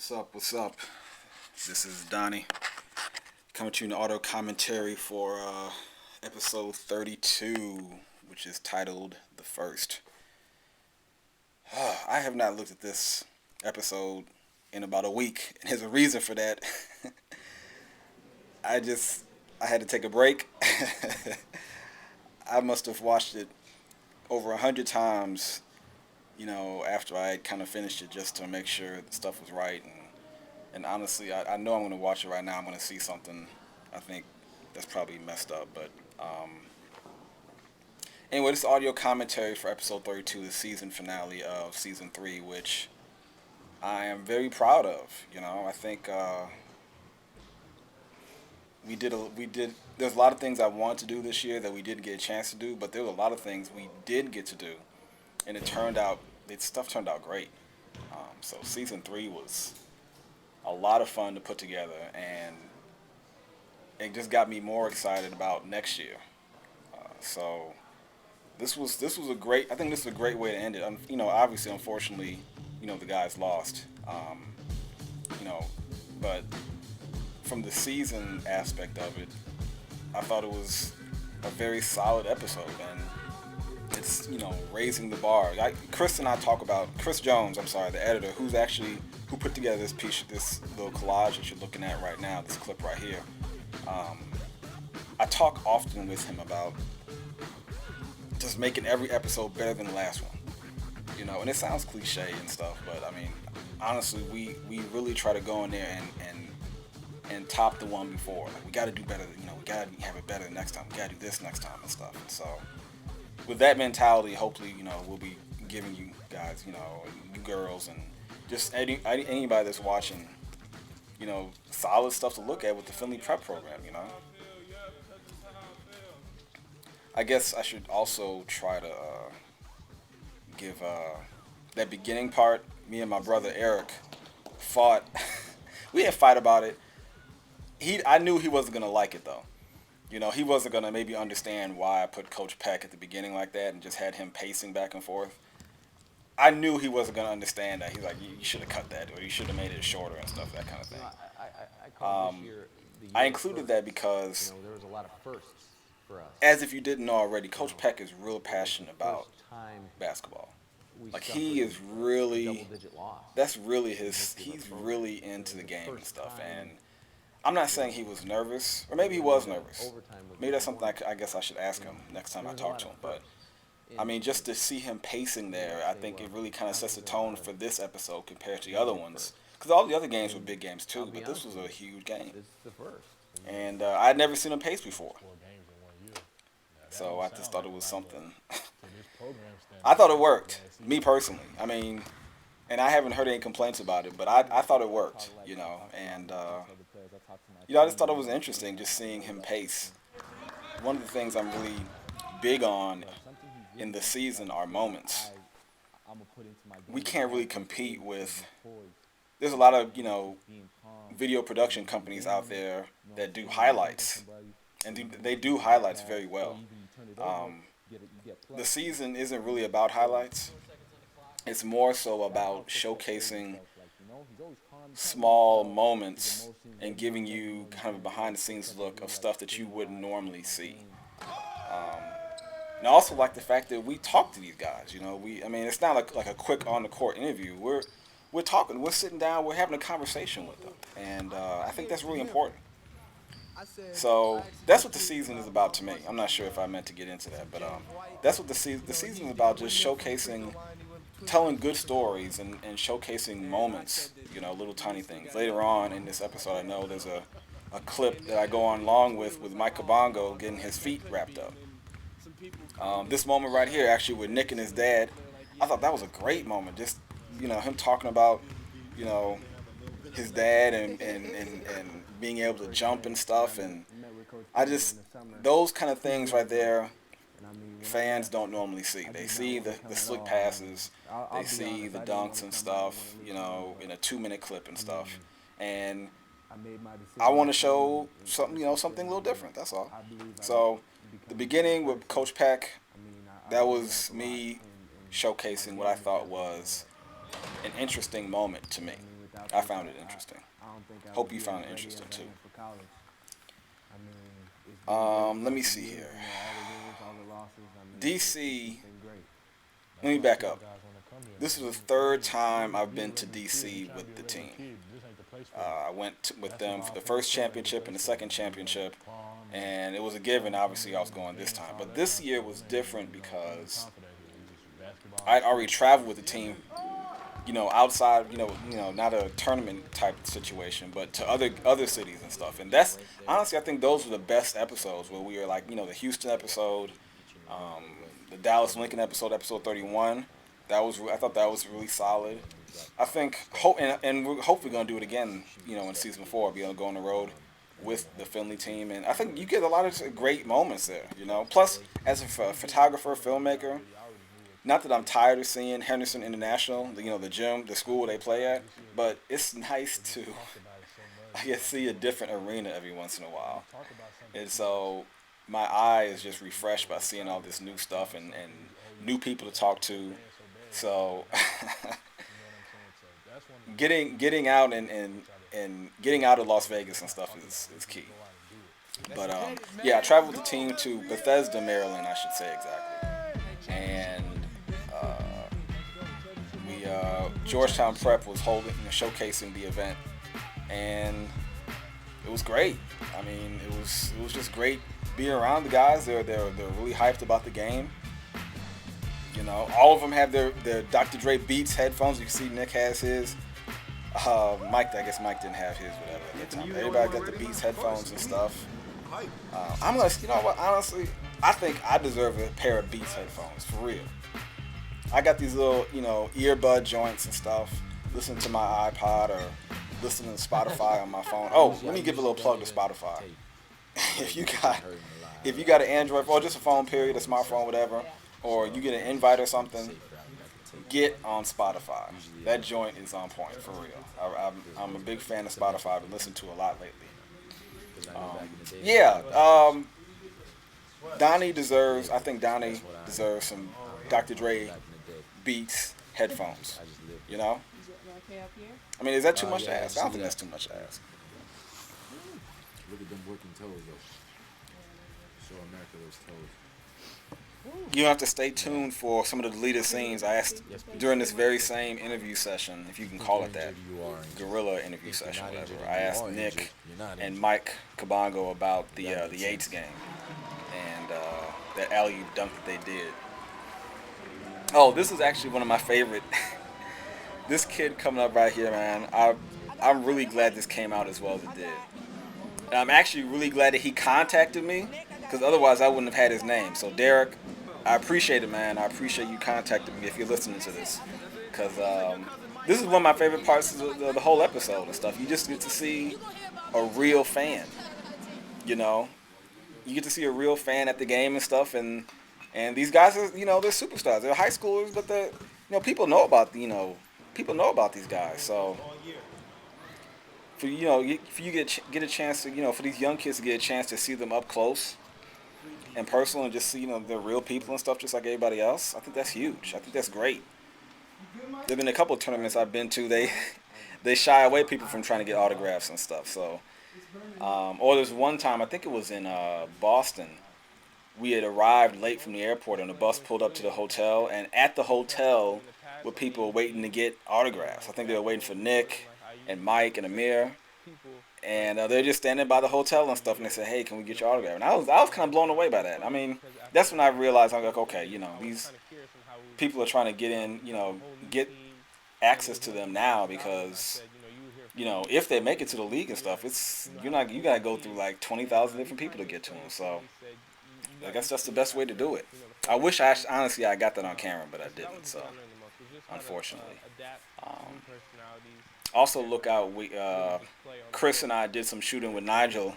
What's up? What's up? This is Donnie coming to you in auto commentary for episode 32, which is titled The First. I have not looked at this episode in about a week, and there's a reason for that. I I had to take a break. I must have watched it over 100 times, after I had kind of finished it just to make sure the stuff was right. And honestly, I know I'm going to watch it right now. I'm going to see something I think that's probably messed up. But anyway, this is audio commentary for episode 32, the season finale of season 3, which I am very proud of. I think there's a lot of things I want to do this year that we didn't get a chance to do, but there were a lot of things we did get to do. And stuff turned out great. So season 3 was a lot of fun to put together, and it just got me more excited about next year. So this was a great. I think this is a great way to end it. Obviously, unfortunately, the guys lost. You know, but from the season aspect of it, I thought it was a very solid episode, and it's raising the bar. Chris and I talk about Chris Jones. I'm sorry, the editor, who put together this piece, this little collage that you're looking at right now, this clip right here. I talk often with him about just making every episode better than the last one. And it sounds cliche and stuff, but I mean, honestly, we really try to go in there and top the one before. Like, we got to do better. We got to have it better next time. We got to do this next time and stuff. And so, with that mentality, hopefully, we'll be giving you guys, you girls, and just anybody that's watching, solid stuff to look at with the Findlay prep program. I guess I should also try to give that beginning part. Me and my brother Eric fought. We didn't fight about it. I knew he wasn't gonna like it though. He wasn't gonna maybe understand why I put Coach Peck at the beginning like that and just had him pacing back and forth. I knew he wasn't gonna understand that. He's like, you should have cut that, or you should have made it shorter and stuff, that kind of thing. I included that because, there was a lot of firsts for us. as if you didn't know already, Coach Peck is real passionate about basketball. Like, he is really, that's really he's really into the game and stuff. And I'm not saying he was nervous, or maybe he was nervous. Maybe that's something I guess I should ask him next time I talk to him. But I mean, just to see him pacing there, I think it really kind of sets the tone for this episode compared to the other ones. Because all the other games were big games too, but this was a huge game. And I'd never seen him pace before. So I just thought it was something. I thought it worked, me personally. I mean, and I haven't heard any complaints about it, but I thought it worked, and I just thought it was interesting just seeing him pace. One of the things I'm really big on in the season are moments. We can't really compete with. There's a lot of video production companies out there that do highlights, and they do highlights very well. The season isn't really about highlights. It's more so about showcasing small moments and giving you kind of a behind-the-scenes look of stuff that you wouldn't normally see. And I also like the fact that we talk to these guys. I mean, it's not like a quick on-the-court interview. We're talking. We're sitting down. We're having a conversation with them, and I think that's really important. So that's what the season is about to me. I'm not sure if I meant to get into that, but that's what the season is about, just showcasing, telling good stories and showcasing moments, little tiny things. Later on in this episode, I know there's a clip that I go on along with Mike Kabongo getting his feet wrapped up. This moment right here, actually, with Nick and his dad, I thought that was a great moment. Just, him talking about, his dad and being able to jump and stuff, and those kind of things right there, fans don't normally see. They see the slick passes, they see the dunks and stuff, in a 2-minute clip and stuff, and I want to show something, something a little different. That's all. So the beginning with Coach Peck, that was me showcasing what I thought was an interesting moment to me. I found it interesting. I don't think I Hope would you be found as it ready interesting as I too. am for college. I mean, it's been great Let throughout me the see years. here. You know, all the wins, all the losses. I mean, it's DC. just been great. Let me back up. This is the third time I've been to DC with the team. I went with them for the first championship and the second championship, and it was a given. Obviously, I was going this time, but this year was different because I'd already traveled with the team. Outside, not a tournament type situation, but to other cities and stuff. And that's honestly, I think those were the best episodes where we were like, the Houston episode, um, the Dallas Lincoln episode, episode 31. I thought that was really solid. I think and we're hopefully gonna do it again, in season 4, be able to go on the road with the Findlay team, and I think you get a lot of great moments there. Plus as a photographer, filmmaker. Not that I'm tired of seeing Henderson International, the gym, the school they play at, but it's nice to, I guess, see a different arena every once in a while. And so my eye is just refreshed by seeing all this new stuff and new people to talk to. So getting out and getting out of Las Vegas and stuff is key. But yeah, I traveled with the team to Bethesda, Maryland, I should say exactly. And Georgetown Prep was showcasing the event, and it was great. I mean, it was just great being around the guys. They're really hyped about the game. All of them have their Dr. Dre Beats headphones. You can see Nick has his. Mike, I guess Mike didn't have his, whatever, at the time. Everybody got the Beats headphones and stuff. I'm gonna, what? Honestly, I think I deserve a pair of Beats headphones for real. I got these little, earbud joints and stuff. Listen to my iPod or listen to Spotify on my phone. Oh, let me give a little plug to Spotify. if you got an Android or just a phone, period, a smartphone, whatever, or you get an invite or something, get on Spotify. That joint is on point for real. I'm a big fan of Spotify. I've been listening to a lot lately. I think Donnie deserves some Dr. Dre Beats headphones. I mean, is that too much to ask? I don't think that's too much to ask. Look at them working toes, though. So immaculate toes. You have to stay tuned for some of the deleted scenes I asked during this very same interview session, if you can call it that, guerrilla interview session, whatever. I asked Nick and Mike Kabongo about the Yates game and that alley-oop dunk that they did. Oh, this is actually one of my favorite. This kid coming up right here, man. I'm really glad this came out as well as it did. And I'm actually really glad that he contacted me, because otherwise I wouldn't have had his name. So Derek, I appreciate it, man. I appreciate you contacting me if you're listening to this, because this is one of my favorite parts of the whole episode and stuff. You just get to see a real fan. You get to see a real fan at the game and stuff, and these guys are, they're superstars. They're high schoolers, but people know about these guys. So for if you get a chance to, for these young kids to get a chance to see them up close and personal and just see, they're real people and stuff just like everybody else, I think that's huge. I think that's great. There've been a couple of tournaments I've been to. They shy away people from trying to get autographs and stuff. So, or there's one time, I think it was in Boston. We had arrived late from the airport and the bus pulled up to the hotel, and at the hotel were people waiting to get autographs. I think they were waiting for Nick and Mike and Amir, and they're just standing by the hotel and stuff, and they said, "Hey, can we get your autograph?" And I was kind of blown away by that. I mean, that's when I realized, I'm like, okay, these people are trying to get in, get access to them now, because if they make it to the league and stuff, you gotta go through like 20,000 different people to get to them. So I guess that's the best way to do it. I wish honestly I got that on camera, but I didn't. So unfortunately. Also look out. Chris and I did some shooting with Nigel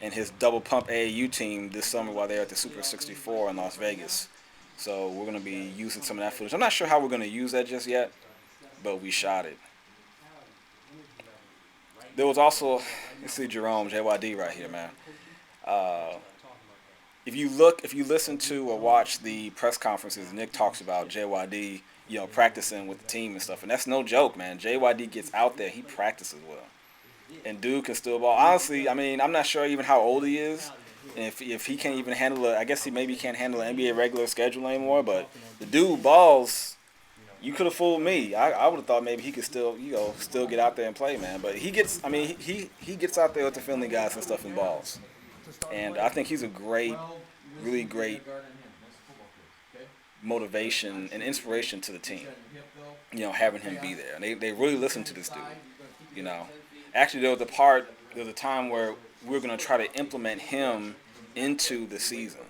and his double pump AAU team this summer while they were at the Super 64 in Las Vegas. So we're gonna be using some of that footage. I'm not sure how we're gonna use that just yet, but we shot it. There was also, you see Jerome JYD right here, man. If you listen to or watch the press conferences, Nick talks about JYD practicing with the team and stuff. And that's no joke, man. JYD gets out there. He practices well. And dude can still ball. Honestly, I mean, I'm not sure even how old he is. And if he can't even handle it, I guess he maybe can't handle an NBA regular schedule anymore. But the dude balls. You could have fooled me. I would have thought maybe he could still, still get out there and play, man. But he gets, I mean, he gets out there with the Findlay guys and stuff and balls. And I think he's a great, really great motivation and inspiration to the team. Having him be there. And they really listen to this dude. Actually, there was a time where we were going to try to implement him into the season,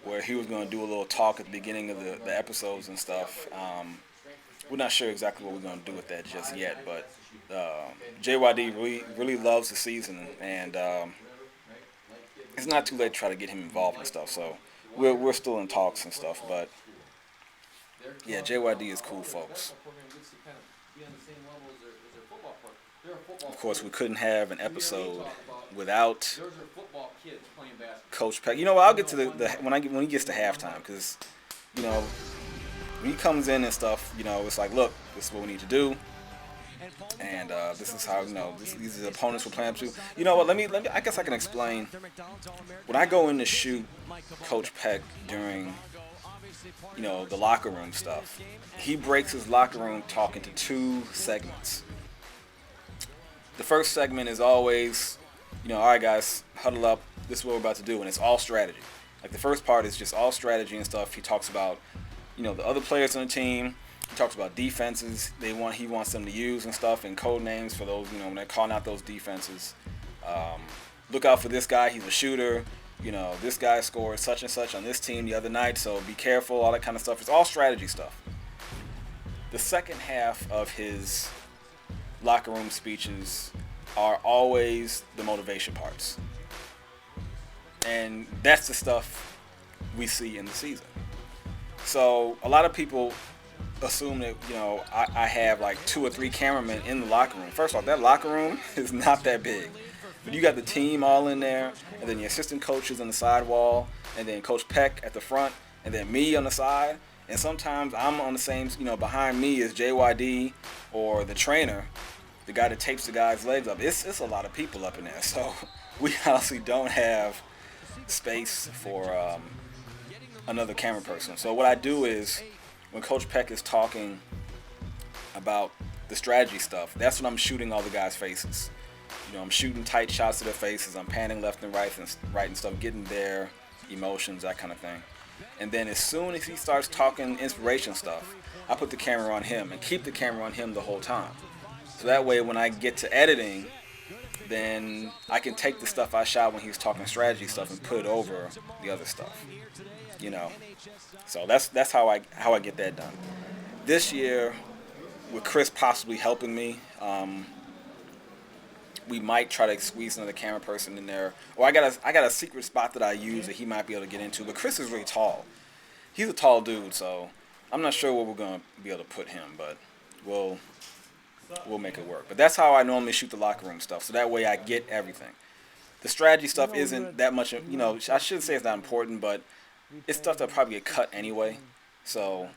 where he was going to do a little talk at the beginning of the episodes and stuff. We're not sure exactly what we're going to do with that just yet, but JYD really loves the season, and it's not too late to try to get him involved and stuff. So we're still in talks and stuff, but yeah, JYD is cool, folks. Of course, we couldn't have an episode without Coach Peck. You know what? I'll get to when he gets to halftime, because when he comes in and stuff, it's like, look, this is what we need to do, and this is how these are the opponents we're playing to. You know what? Let me. I guess I can explain. When I go in to shoot Coach Peck during the locker room stuff, he breaks his locker room talk into 2 segments. The first segment is always, all right, guys, huddle up. This is what we're about to do, and it's all strategy. Like, the first part is just all strategy and stuff. He talks about, the other players on the team. He talks about defenses he wants them to use and stuff, and code names for those, when they're calling out those defenses. Look out for this guy. He's a shooter. This guy scored such and such on this team the other night, so be careful, all that kind of stuff. It's all strategy stuff. The second half of his locker room speeches are always the motivation parts. And that's the stuff we see in the season. So a lot of people assume that, I have like 2 or 3 cameramen in the locker room. First off, that locker room is not that big. But you got the team all in there, and then your assistant coaches on the side wall, and then Coach Peck at the front, and then me on the side. And sometimes I'm on the same, behind me is JYD or the trainer, the guy that tapes the guy's legs up. It's a lot of people up in there. So we honestly don't have space for another camera person. So what I do is, when Coach Peck is talking about the strategy stuff, that's when I'm shooting all the guys' faces. I'm shooting tight shots of their faces. I'm panning left and right and stuff, getting their emotions, that kind of thing. And then as soon as he starts talking inspiration stuff, I put the camera on him and keep the camera on him the whole time. So that way, when I get to editing, then I can take the stuff I shot when he was talking strategy stuff and put it over the other stuff. So that's how I get that done. This year, with Chris possibly helping me, we might try to squeeze another camera person in there. Or I got a secret spot that I use that he might be able to get into. But Chris is really tall. He's a tall dude, so I'm not sure where we're gonna be able to put him, but we'll make it work. But that's how I normally shoot the locker room stuff. So that way I get everything. The strategy stuff isn't that much. I shouldn't say it's not important, but it's stuff that probably get cut anyway. So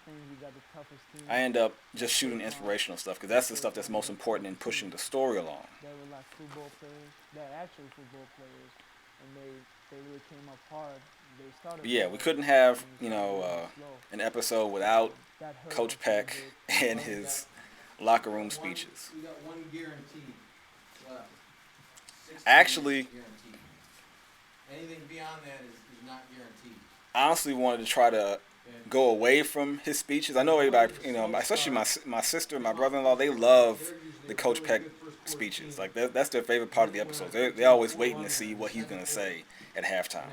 I end up just shooting inspirational stuff, because that's the stuff that's most important in pushing the story along. They were like football players, they're actual football players, and they really came up hard. They started. But yeah, we couldn't have an episode without Coach Peck and his locker room speeches. We got one guarantee left. Actually, anything beyond that is not guaranteed. I honestly wanted to try to go away from his speeches. I know everybody, especially my sister and my brother-in-law, they love the Coach Peck speeches. Like, that's their favorite part of the episodes. They're always waiting to see what he's going to say at halftime.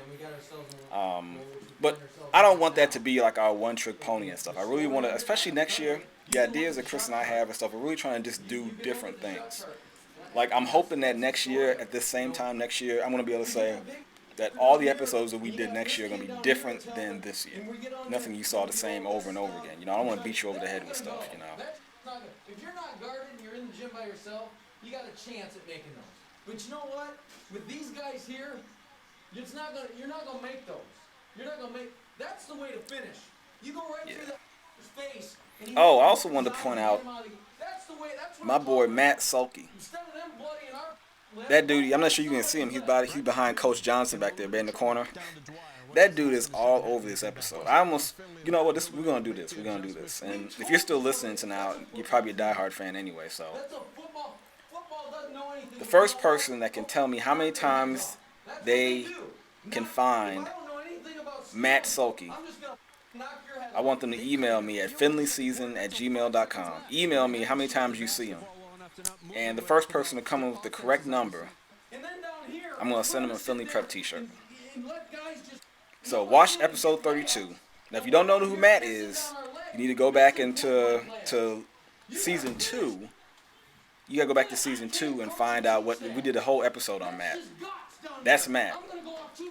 But I don't want that to be like our one-trick pony and stuff. I really want to, especially next year, the ideas that Chris and I have and stuff, we're really trying to just do different things. Like, I'm hoping that next year, at this same time next year, I'm going to be able to say that all the episodes that we did next year are going to be different than this year. Nothing you saw the same over and over again. I don't want to beat you over the head with stuff, If you're not guarded and you're in the gym by yourself, you got a chance at making those. But you know what? With these guys here, you're not gonna make those. You're not gonna make. That's the way to finish. You go right through that face And he Oh, I had also to wanted to get point him out out of the game. That's the way. That's what my I'm boy talking Matt about. Sulky. Instead of them bloodying our lip, That dude, I'm not sure you can see him. He's behind Coach Johnson back there, in the corner. That dude is all over this episode. I almost, you know what? We're gonna do this. We're gonna do this. And if you're still listening to now, you're probably a diehard fan anyway. So That's a football. Football doesn't know anything the first about person that can tell me how many times That's what they do. can Not- find if I don't know anything about Matt stealing, Sulky, I'm just gonna knock your head I off. want them to email me at findlayseason@gmail.com. Email me how many times you see him. And the first person to come up with the correct number, And then down here, I'm going to send we're them a sit Findlay there Prep t-shirt. and let guys just- So watch episode 32. Now, if you don't know who Matt is, you need to go back into season 2. You got to go back to season 2 and find out what we did a whole episode on Matt. That's Matt.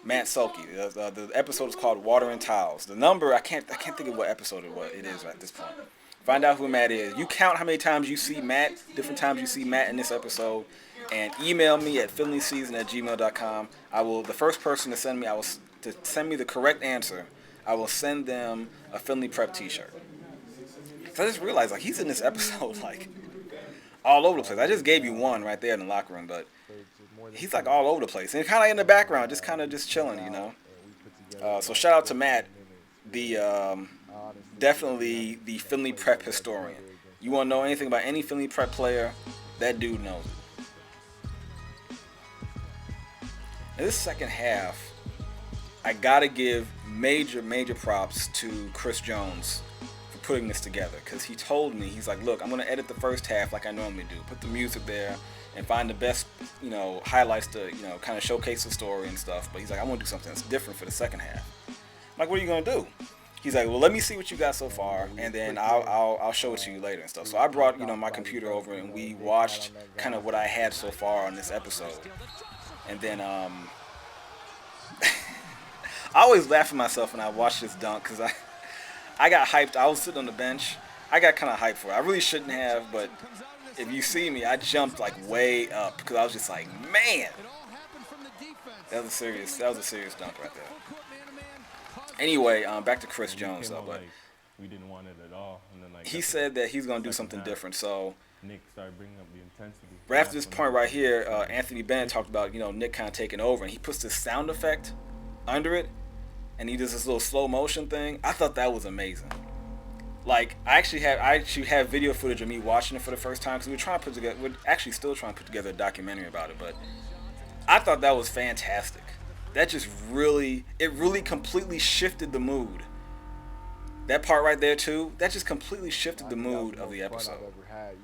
Matt Sulky. The episode is called Water and Towels. The number, I can't think of what episode it is at this point. Find out who Matt is. You count how many times you see Matt, different times you see Matt in this episode, and email me at findlayseason@gmail.com. The first person to send me the correct answer, I will send them a Findlay Prep t-shirt. So I just realized, like, he's in this episode, like, all over the place. I just gave you one right there in the locker room, but he's like all over the place and kind of in the background, just chilling, you know. So shout out to Matt, definitely the Findlay Prep historian. You want to know anything about any Findlay Prep player, that dude knows it. In this second half, I gotta give major props to Chris Jones for putting this together, because he told me, he's like, look, I'm gonna edit the first half like I normally do, put the music there and find the best, highlights to, kind of showcase the story and stuff. But he's like, I want to do something that's different for the second half. I'm like, what are you gonna do? He's like, well, let me see what you got so far, and then I'll show it to you later and stuff. So I brought, my computer over, and we watched kind of what I had so far on this episode. And then I always laugh at myself when I watch this dunk, because I got hyped. I was sitting on the bench. I got kind of hyped for it. I really shouldn't have, but if you see me, I jumped like way up, because I was just like, man, that was a serious dunk right there. Anyway, back to Chris Jones though. But we didn't want it at all, and then he said that he's gonna do something different. So Nick started bringing up the intensity. right after this point right here, Anthony Bennett talked about Nick kind of taking over, and he puts this sound effect under it, and he does this little slow motion thing. I thought that was amazing. Like I actually have video footage of me watching it for the first time, because we're actually still trying to put together a documentary about it. But I thought that was fantastic. That just really completely shifted the mood. That part right there too, that just completely shifted the mood of the episode.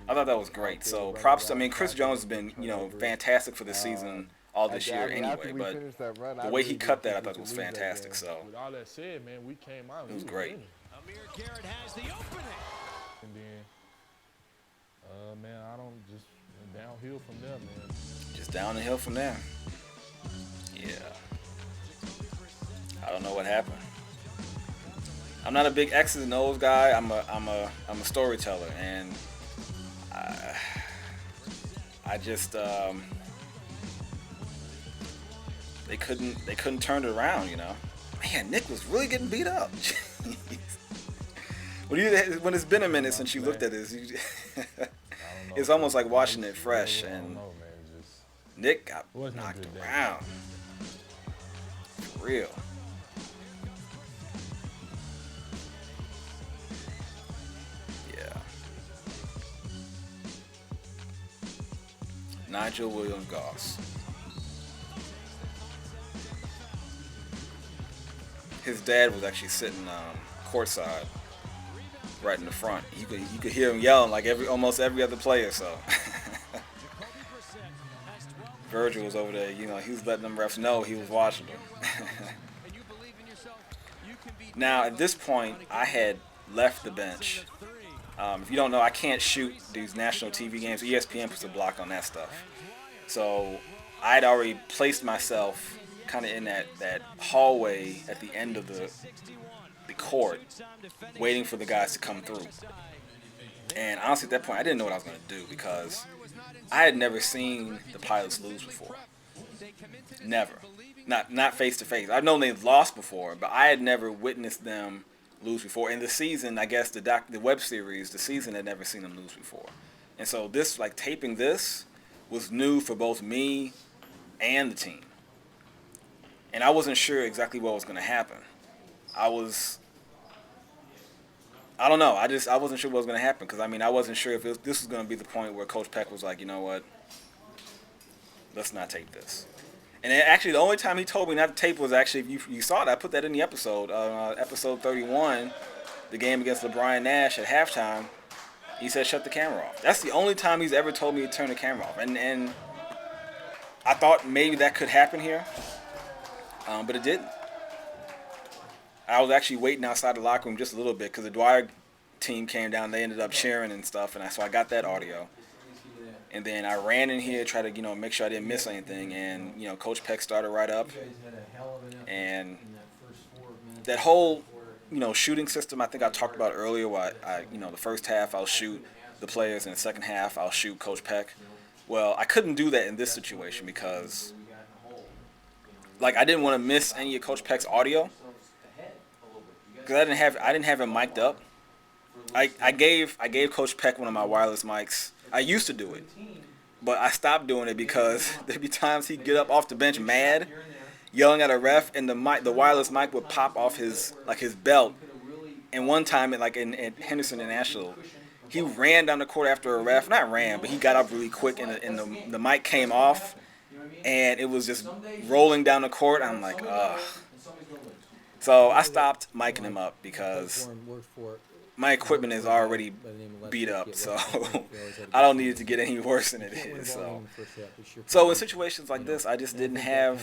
I thought that was great. So props. I mean, Chris Jones has been, fantastic for the season all this year anyway. But the way he cut that, I thought was fantastic. So with all that said, man, we came out. it was great. Amir Garrett has the opening. And then, man, I don't just downhill from there, man. Just down the hill from there. Yeah. I don't know what happened. I'm not a big X's and O's guy. I'm a storyteller, and I just they couldn't turn it around, Man, Nick was really getting beat up. When it's been a minute since you looked at this, it's almost like watching it fresh, and Nick got knocked around. For real. Yeah. Nigel Williams-Goss. His dad was actually sitting courtside, right in the front. You could hear him yelling like almost every other player. So Virgil was over there. He was letting them refs know he was watching them. Now at this point, I had left the bench. If you don't know, I can't shoot these national TV games. ESPN puts a block on that stuff. So I'd already placed myself kind of in that hallway at the end of the court, waiting for the guys to come through. And honestly, at that point, I didn't know what I was going to do, because I had never seen the Pilots lose before. Never. Not face to face. I've known they've lost before, but I had never witnessed them lose before. In the season, I guess the web series, the season had never seen them lose before. And so this, like taping this, was new for both me and the team. And I wasn't sure exactly what was going to happen. I don't know. I wasn't sure what was going to happen because, I mean, I wasn't sure if this was going to be the point where Coach Peck was like, you know what, let's not tape this. And actually, the only time he told me not to tape was actually, if you saw it, I put that in the episode, episode 31, the game against LeBron Nash at halftime. He said, shut the camera off. That's the only time he's ever told me to turn the camera off. And I thought maybe that could happen here, but it didn't. I was actually waiting outside the locker room just a little bit because the Dwyer team came down. They ended up cheering and stuff, and so I got that audio. And then I ran in here, try to, make sure I didn't miss anything. And, Coach Peck started right up. And that whole, shooting system I think I talked about earlier, where the first half I'll shoot the players, and the second half I'll shoot Coach Peck. Well, I couldn't do that in this situation because, I didn't want to miss any of Coach Peck's audio. Because I didn't have him mic'd up. I gave Coach Peck one of my wireless mics. I used to do it, but I stopped doing it because there'd be times he'd get up off the bench mad, yelling at a ref, and the wireless mic would pop off his belt. And one time at Henderson and Nashville, he ran down the court after a ref. Not ran, but he got up really quick, and the mic came off, and it was just rolling down the court. I'm like, ugh. So I stopped micing him up because my equipment is already beat up, so I don't need it to get any worse than it is. So in situations like this, I just didn't have.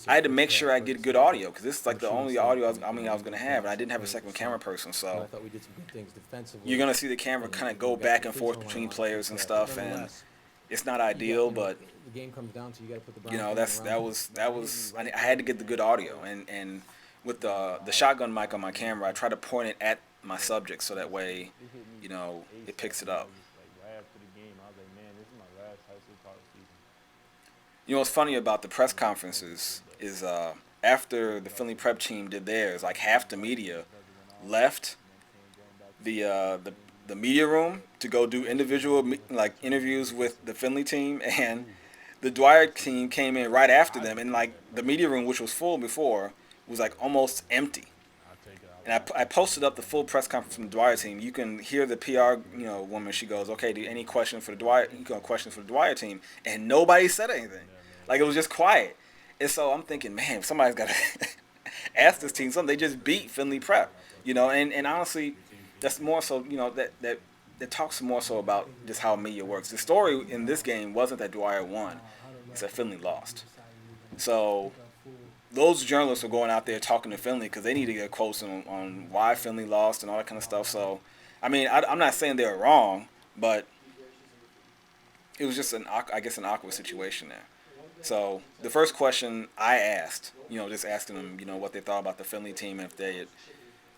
I had to make sure I get good audio because this is the only audio I was going to have, and I didn't have a second camera person. So you're gonna see the camera kind of go back and forth between players and stuff, and it's not ideal, but the game comes down to you got to put the Browns that was I had to get the good audio, and with the shotgun mic on my camera, I try to point it at my subject so that way, it picks it up. What's funny about the press conferences is after the Findlay prep team did theirs, half the media left the media room to go do individual interviews with the Findlay team, and the Dwyer team came in right after them, and the media room, which was full before, was almost empty. And I posted up the full press conference from the Dwyer team. You can hear the PR, woman. She goes, "Okay, do any questions for the Dwyer? Questions for the Dwyer team?" And nobody said anything. It was just quiet. And so I'm thinking, man, somebody's got to ask this team something. They just beat Findlay Prep, And honestly, that's more so, that talks more so about just how media works. The story in this game wasn't that Dwyer won; it's that Findlay lost. So those journalists were going out there talking to Findlay because they need to get quotes on why Findlay lost and all that kind of stuff. So, I mean, I'm not saying they were wrong, but it was just an awkward situation there. So the first question I asked, just asking them, what they thought about the Findlay team and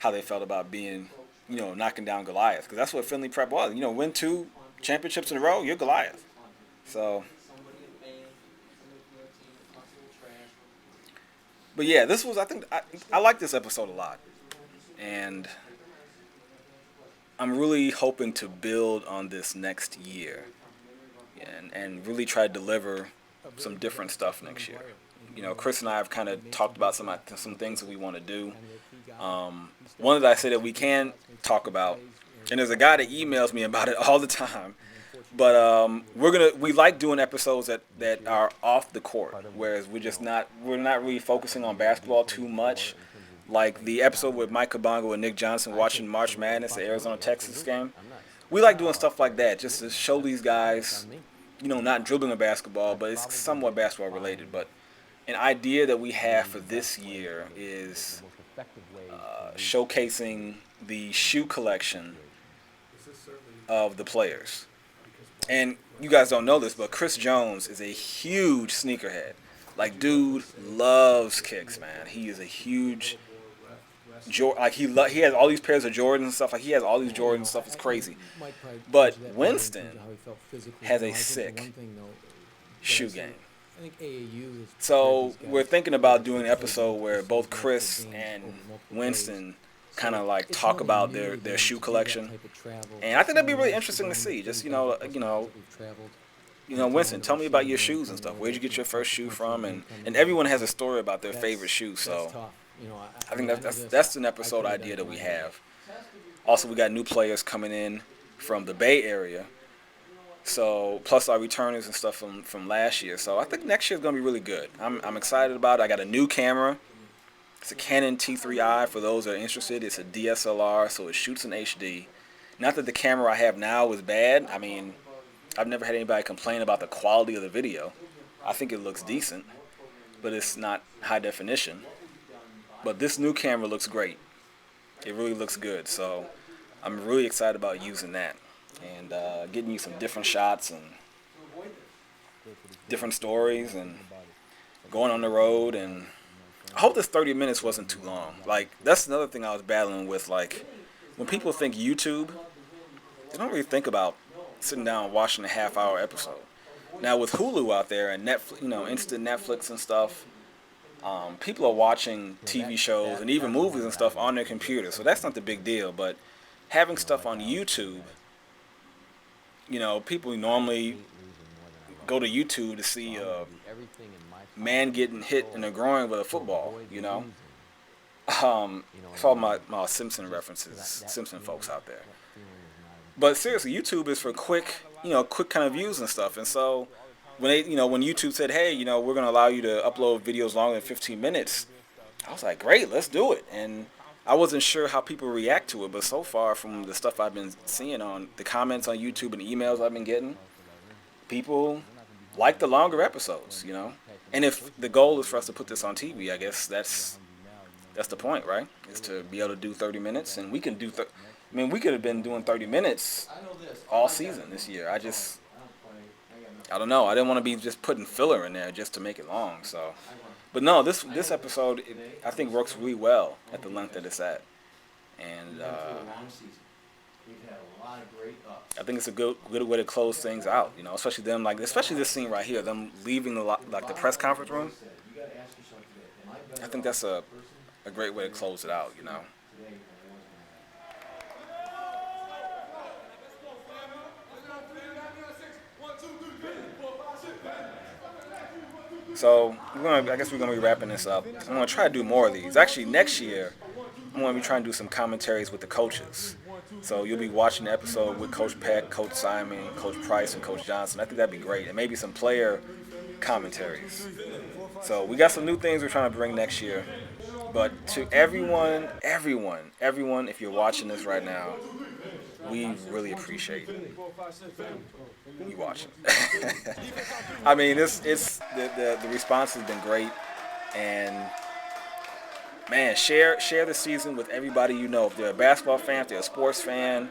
how they felt about being, knocking down Goliath, because that's what Findlay Prep was. Win 2 championships in a row, you're Goliath. So. But yeah, this was, I like this episode a lot. And I'm really hoping to build on this next year and really try to deliver some different stuff next year. Chris and I have kind of talked about some things that we want to do. One that I say that we can talk about, and there's a guy that emails me about it all the time. But we like doing episodes that are off the court, whereas we're not really focusing on basketball too much. Like the episode with Mike Kabongo and Nick Johnson watching March Madness, the Arizona-Texas game. We like doing stuff like that just to show these guys, not dribbling a basketball, but it's somewhat basketball related. But an idea that we have for this year is showcasing the shoe collection of the players. And you guys don't know this, but Chris Jones is a huge sneakerhead. Dude loves kicks, man. He is a huge he has all these pairs of Jordans and stuff. He has all these Jordans and stuff. It's crazy. But Winston has a sick shoe game. So we're thinking about doing an episode where both Chris and Winston kind of like It's talk really about new their again shoe to do that collection. type of travel. And I think that'd be Some really of us interesting to have see. been Just, through that we've traveled. Winston, tell me Mentorship about your and shoes and stuff. Where'd you get your first shoe from? And coming everyone in. has a story about their That's favorite shoe. that's So tough. I think mean, I know that's this. that's an I episode couldn't have idea done that it we my way. have. Also, we got new players coming in from the Bay Area. So plus our returners and stuff from last year. So I think next year's gonna be really good. I'm excited about it. I got a new camera. It's a Canon T3i for those that are interested. It's a DSLR, so it shoots in HD. Not that the camera I have now is bad. I mean, I've never had anybody complain about the quality of the video. I think it looks decent, but it's not high definition. But this new camera looks great. It really looks good. So I'm really excited about using that and getting you some different shots and different stories and going on the road. And I hope this 30 minutes wasn't too long. Like, that's another thing I was battling with. Like, when people think YouTube, they don't really think about sitting down and watching a half-hour episode. Now with Hulu out there and Netflix, instant Netflix and stuff, people are watching TV shows and even movies and stuff on their computer, so that's not the big deal. But having stuff on YouTube, people normally go to YouTube to see a man getting hit in the groin with a football. It's all my Simpson references, Simpson folks out there. But seriously, YouTube is for quick kind of views and stuff. And so when when YouTube said, hey, we're going to allow you to upload videos longer than 15 minutes, I was like, great, let's do it. And I wasn't sure how people react to it, but so far from the stuff I've been seeing on the comments on YouTube and emails I've been getting, people like the longer episodes, And if the goal is for us to put this on TV, I guess that's the point, right? Is to be able to do 30 minutes, and we can do. We could have been doing 30 minutes all season this year. I don't know. I didn't want to be just putting filler in there just to make it long. So, but no, this episode I think works really well at the length that it's at, and I think it's a good way to close things out. Especially them, especially this scene right here, them leaving the press conference room. I think that's a great way to close it out. So I guess we're gonna be wrapping this up. I'm gonna try to do more of these. Actually, next year I'm gonna be trying to do some commentaries with the coaches. So you'll be watching the episode with Coach Peck, Coach Simon, Coach Price, and Coach Johnson. I think that'd be great, and maybe some player commentaries. So we got some new things we're trying to bring next year. But to everyone, if you're watching this right now, we really appreciate you watching. I mean, it's the response has been great, and man, share the season with everybody you know. If they're a basketball fan, if they're a sports fan,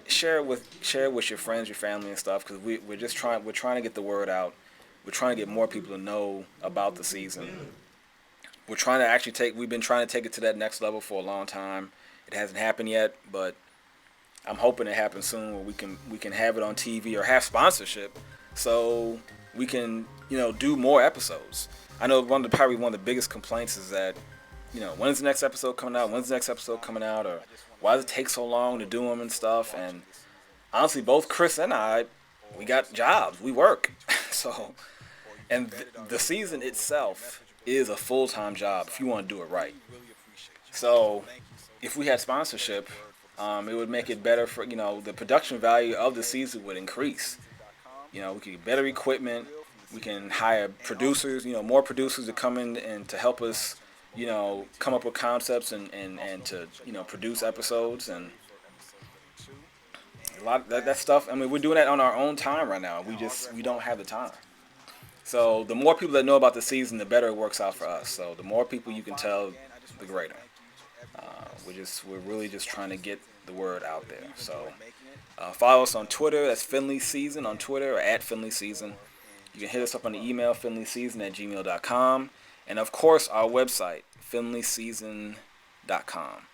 share it with your friends, your family, and stuff. Because we're trying to get the word out. We're trying to get more people to know about the season. We're trying to we've been trying to take it to that next level for a long time. It hasn't happened yet, but I'm hoping it happens soon where we can have it on TV or have sponsorship so we can, do more episodes. I know probably one of the biggest complaints is that, when's the next episode coming out? When's the next episode coming out? Or why does it take so long to do them and stuff? And honestly, both Chris and I, we got jobs. We work. And the season itself is a full-time job if you want to do it right. So if we had sponsorship, it would make it better for, the production value of the season would increase. We could get better equipment. We can hire producers, more producers to come in and to help us, come up with concepts and to, produce episodes and a lot of that stuff. I mean, we're doing that on our own time right now. We don't have the time. So the more people that know about the season, the better it works out for us. So the more people you can tell, the greater. We're really just trying to get the word out there. So follow us on Twitter. That's Findlay Season on Twitter or at Findlay Season. You can hit us up on the email findlayseason@gmail.com. And of course our website, findlayseason.com.